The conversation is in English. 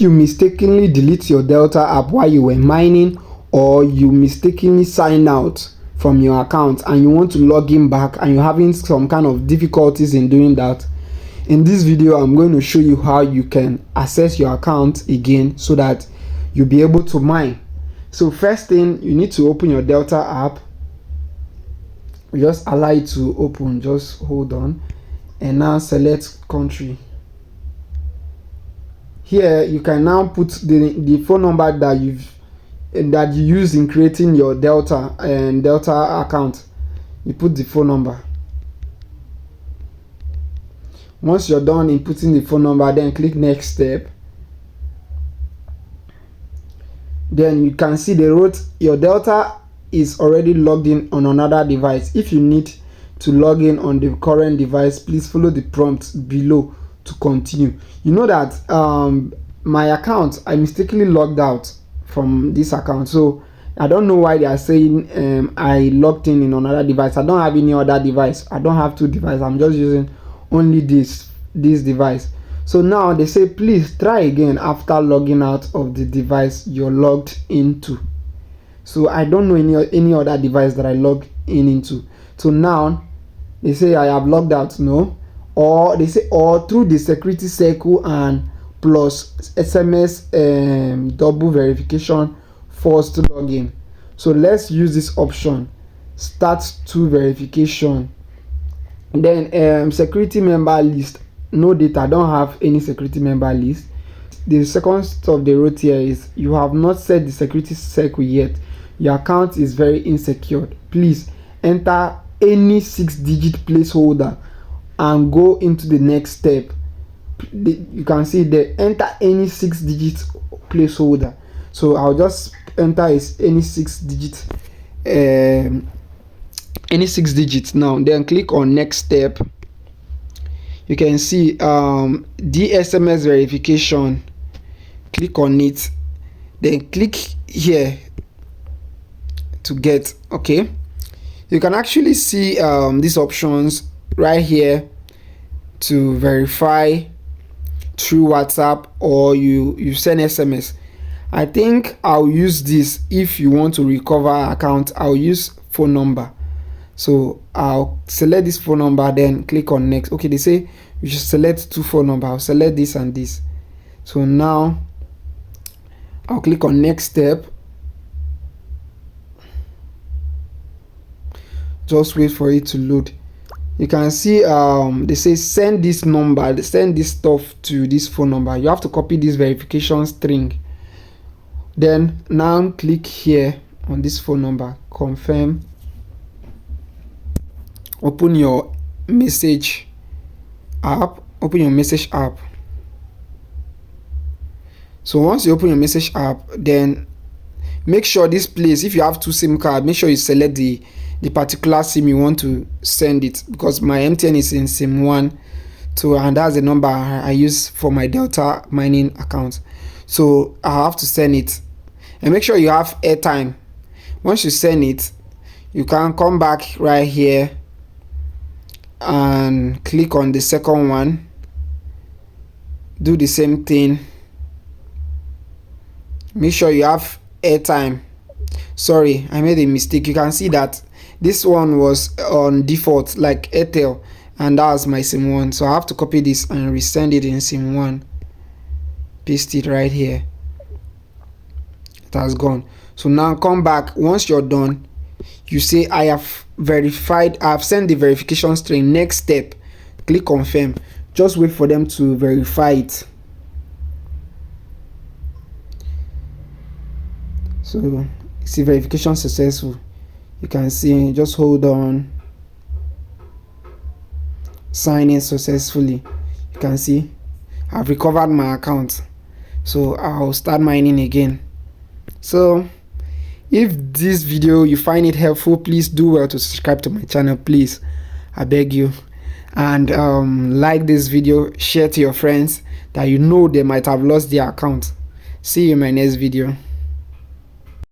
you mistakenly delete your Delta app while you were mining, or you mistakenly sign out from your account and you want to log in back and you're having some kind of difficulties in doing that, in this video I'm going to show you how you can access your account again so that you'll be able to mine. So first thing, you need to open your Delta app. Just allow it to open, just hold on, and now select country. Here you can now put the phone number that you use in creating your Delta account. You put the phone number. Once you're done inputting the phone number, then click next step. Then you can see they wrote your Delta is already logged in on another device. If you need to log in on the current device, please follow the prompt below to continue. You know that my account, I mistakenly logged out from this account, so I don't know why they are saying I logged in another device. I don't have any other device. I don't have two devices. I'm just using only this device. So now they say please try again after logging out of the device you're logged into. So I don't know any other device that I logged into. So now they say I have logged out, no, or they say or through the security circle and plus SMS double verification forced login. So let's use this option, start to verification. Then security member list, no data. I don't have any security member list. The second stuff they wrote here is you have not set the security circle yet. Your account is very insecure. Please enter any 6-digit placeholder and go into the next step. You can see they enter any 6-digit placeholder. So I'll just enter any 6-digit any 6 digits now. Then click on next step. You can see the SMS verification. Click on it, then click here to get. Okay, you can actually see these options right here to verify through WhatsApp, or you send SMS. I think I'll use this. If you want to recover account, I'll use phone number. So I'll select this phone number, then click on next. Okay, they say you should select two phone number. I'll select this and this. So now I'll click on next step. Just wait for it to load. You can see they say send this number, send this stuff to this phone number. You have to copy this verification string. Then now click here on this phone number, confirm. Open your message app. So once you open your message app, then make sure this place, if you have two SIM cards, make sure you select the particular SIM you want to send it, because my MTN is in SIM 1, so and that's the number I use for my Delta mining account. So I have to send it, and make sure you have airtime. Once you send it, you can come back right here and click on the second one, do the same thing. Make sure you have airtime. Sorry, I made a mistake. You can see that this one was on default like Airtel, and that was my SIM 1, so I have to copy this and resend it in SIM 1, paste it right here. It has gone. So now come back. Once you're done, you say I have verified, I have sent the verification string. Next step, click confirm. Just wait for them to verify it. So see verification successful. You can see, just hold on, sign in successfully. You can see I've recovered my account, so I'll start mining again. So if this video you find it helpful, please do well to subscribe to my channel, please, I beg you, and like this video, share to your friends that you know they might have lost their account. See you in my next video.